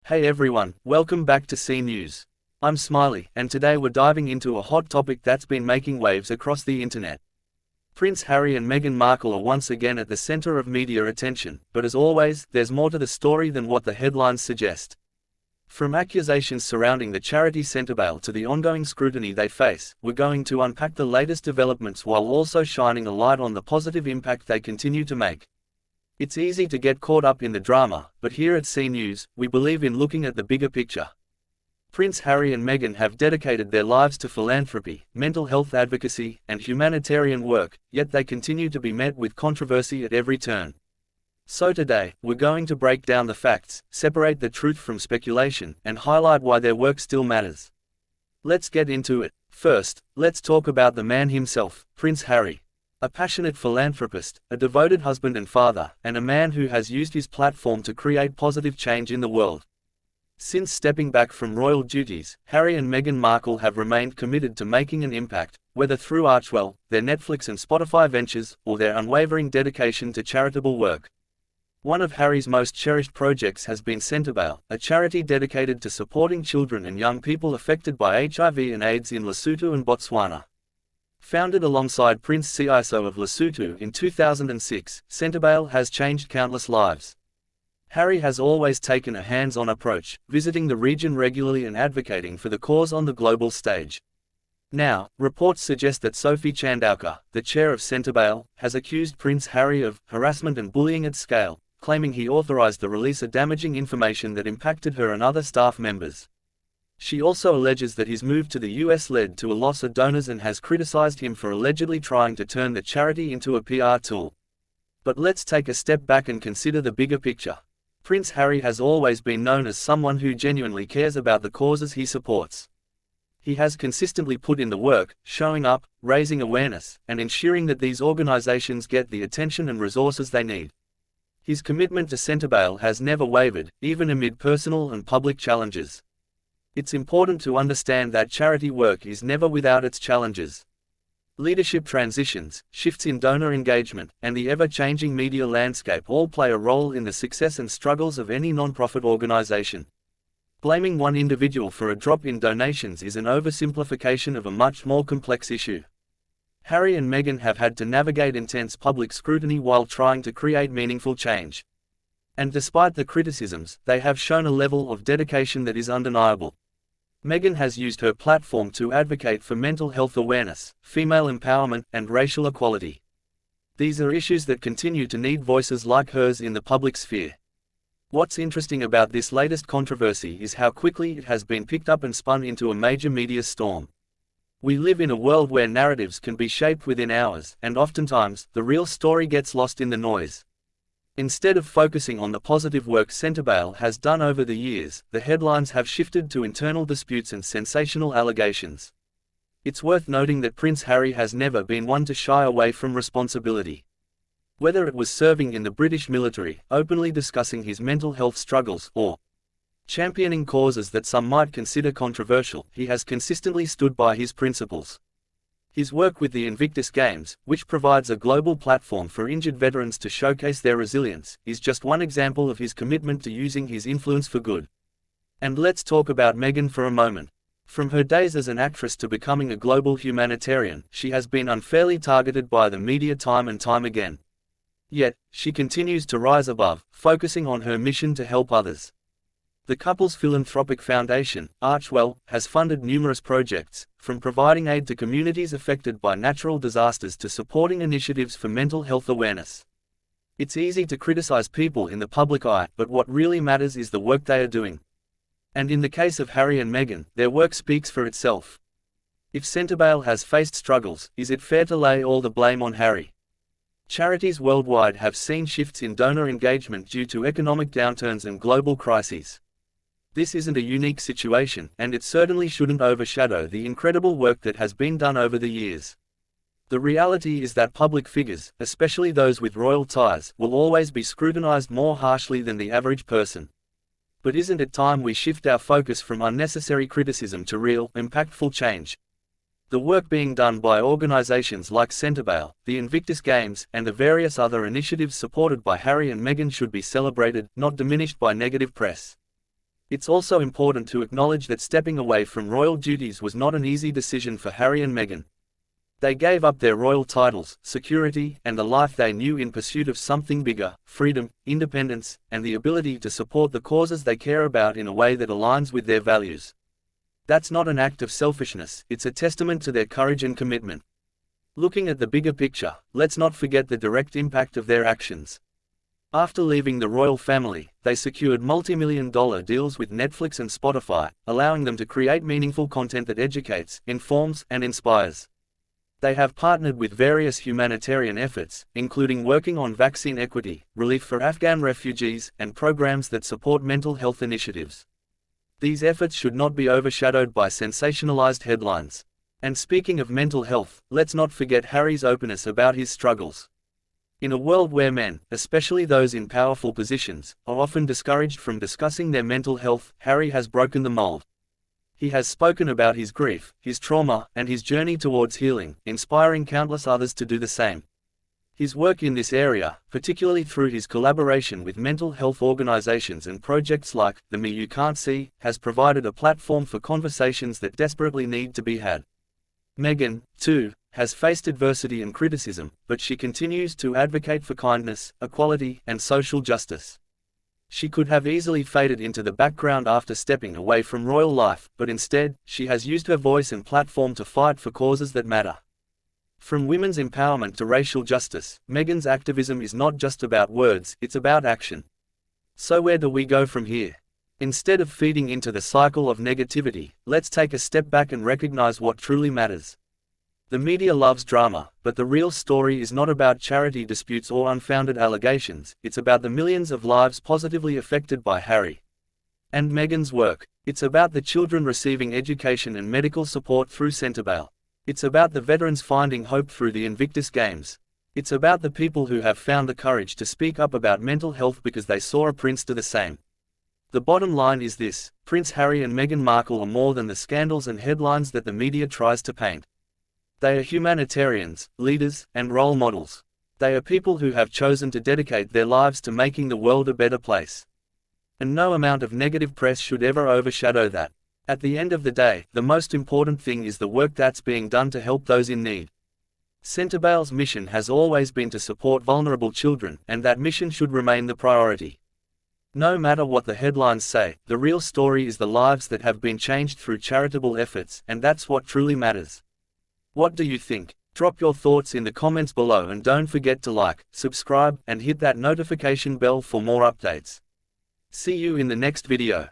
Hey everyone, welcome back to C News. I'm Smiley, and today we're diving into a hot topic that's been making waves across the internet. Prince Harry and Meghan Markle are once again at the center of media attention, but as always, there's more to the story than what the headlines suggest. From accusations surrounding the charity centre bail to the ongoing scrutiny they face, we're going to unpack the latest developments while also shining a light on the positive impact they continue to make. It's easy to get caught up in the drama, but here at C News, we believe in looking at the bigger picture. Prince Harry and Meghan have dedicated their lives to philanthropy, mental health advocacy, and humanitarian work, yet they continue to be met with controversy at every turn. So today, we're going to break down the facts, separate the truth from speculation, and highlight why their work still matters. Let's get into it. First, let's talk about the man himself, Prince Harry. A passionate philanthropist, a devoted husband and father, and a man who has used his platform to create positive change in the world. Since stepping back from royal duties, Harry and Meghan Markle have remained committed to making an impact, whether through Archewell, their Netflix and Spotify ventures, or their unwavering dedication to charitable work. One of Harry's most cherished projects has been Centrebail, a charity dedicated to supporting children and young people affected by HIV and AIDS in Lesotho and Botswana. Founded alongside Prince Siaiso of Lesotho in 2006, Centrebail has changed countless lives. Harry has always taken a hands-on approach, visiting the region regularly and advocating for the cause on the global stage. Now, reports suggest that Sophie Chandauka, the chair of Centrebail, has accused Prince Harry of harassment and bullying at scale, claiming he authorized the release of damaging information that impacted her and other staff members. She also alleges that his move to the US led to a loss of donors and has criticized him for allegedly trying to turn the charity into a PR tool. But let's take a step back and consider the bigger picture. Prince Harry has always been known as someone who genuinely cares about the causes he supports. He has consistently put in the work, showing up, raising awareness, and ensuring that these organizations get the attention and resources they need. His commitment to Centrebail has never wavered, even amid personal and public challenges. It's important to understand that charity work is never without its challenges. Leadership transitions, shifts in donor engagement, and the ever-changing media landscape all play a role in the success and struggles of any non-profit organization. Blaming one individual for a drop in donations is an oversimplification of a much more complex issue. Harry and Meghan have had to navigate intense public scrutiny while trying to create meaningful change. And despite the criticisms, they have shown a level of dedication that is undeniable. Meghan has used her platform to advocate for mental health awareness, female empowerment, and racial equality. These are issues that continue to need voices like hers in the public sphere. What's interesting about this latest controversy is how quickly it has been picked up and spun into a major media storm. We live in a world where narratives can be shaped within hours, and oftentimes, the real story gets lost in the noise. Instead of focusing on the positive work Centrebail has done over the years, the headlines have shifted to internal disputes and sensational allegations. It's worth noting that Prince Harry has never been one to shy away from responsibility. Whether it was serving in the British military, openly discussing his mental health struggles, or championing causes that some might consider controversial, he has consistently stood by his principles. His work with the Invictus Games, which provides a global platform for injured veterans to showcase their resilience, is just one example of his commitment to using his influence for good. And let's talk about Meghan for a moment. From her days as an actress to becoming a global humanitarian, she has been unfairly targeted by the media time and time again. Yet, she continues to rise above, focusing on her mission to help others. The couple's philanthropic foundation, Archewell, has funded numerous projects, from providing aid to communities affected by natural disasters to supporting initiatives for mental health awareness. It's easy to criticize people in the public eye, but what really matters is the work they are doing. And in the case of Harry and Meghan, their work speaks for itself. If Centrebail has faced struggles, is it fair to lay all the blame on Harry? Charities worldwide have seen shifts in donor engagement due to economic downturns and global crises. This isn't a unique situation, and it certainly shouldn't overshadow the incredible work that has been done over the years. The reality is that public figures, especially those with royal ties, will always be scrutinized more harshly than the average person. But isn't it time we shift our focus from unnecessary criticism to real, impactful change? The work being done by organizations like Centrebail, the Invictus Games, and the various other initiatives supported by Harry and Meghan should be celebrated, not diminished by negative press. It's also important to acknowledge that stepping away from royal duties was not an easy decision for Harry and Meghan. They gave up their royal titles, security, and the life they knew in pursuit of something bigger: freedom, independence, and the ability to support the causes they care about in a way that aligns with their values. That's not an act of selfishness, it's a testament to their courage and commitment. Looking at the bigger picture, let's not forget the direct impact of their actions. After leaving the royal family, they secured multi-million-dollar deals with Netflix and Spotify, allowing them to create meaningful content that educates, informs, and inspires. They have partnered with various humanitarian efforts, including working on vaccine equity, relief for Afghan refugees, and programs that support mental health initiatives. These efforts should not be overshadowed by sensationalized headlines. And speaking of mental health, let's not forget Harry's openness about his struggles. In a world where men, especially those in powerful positions, are often discouraged from discussing their mental health, Harry has broken the mold. He has spoken about his grief, his trauma, and his journey towards healing, inspiring countless others to do the same. His work in this area, particularly through his collaboration with mental health organizations and projects like The Me You Can't See, has provided a platform for conversations that desperately need to be had. Meghan, too, has faced adversity and criticism, but she continues to advocate for kindness, equality, and social justice. She could have easily faded into the background after stepping away from royal life, but instead, she has used her voice and platform to fight for causes that matter. From women's empowerment to racial justice, Meghan's activism is not just about words, it's about action. So where do we go from here? Instead of feeding into the cycle of negativity, let's take a step back and recognize what truly matters. The media loves drama, but the real story is not about charity disputes or unfounded allegations, it's about the millions of lives positively affected by Harry and Meghan's work. It's about the children receiving education and medical support through Centerbail. It's about the veterans finding hope through the Invictus Games. It's about the people who have found the courage to speak up about mental health because they saw a prince do the same. The bottom line is this: Prince Harry and Meghan Markle are more than the scandals and headlines that the media tries to paint. They are humanitarians, leaders, and role models. They are people who have chosen to dedicate their lives to making the world a better place. And no amount of negative press should ever overshadow that. At the end of the day, the most important thing is the work that's being done to help those in need. Centerbail's mission has always been to support vulnerable children, and that mission should remain the priority. No matter what the headlines say, the real story is the lives that have been changed through charitable efforts, and that's what truly matters. What do you think? Drop your thoughts in the comments below and don't forget to like, subscribe, and hit that notification bell for more updates. See you in the next video.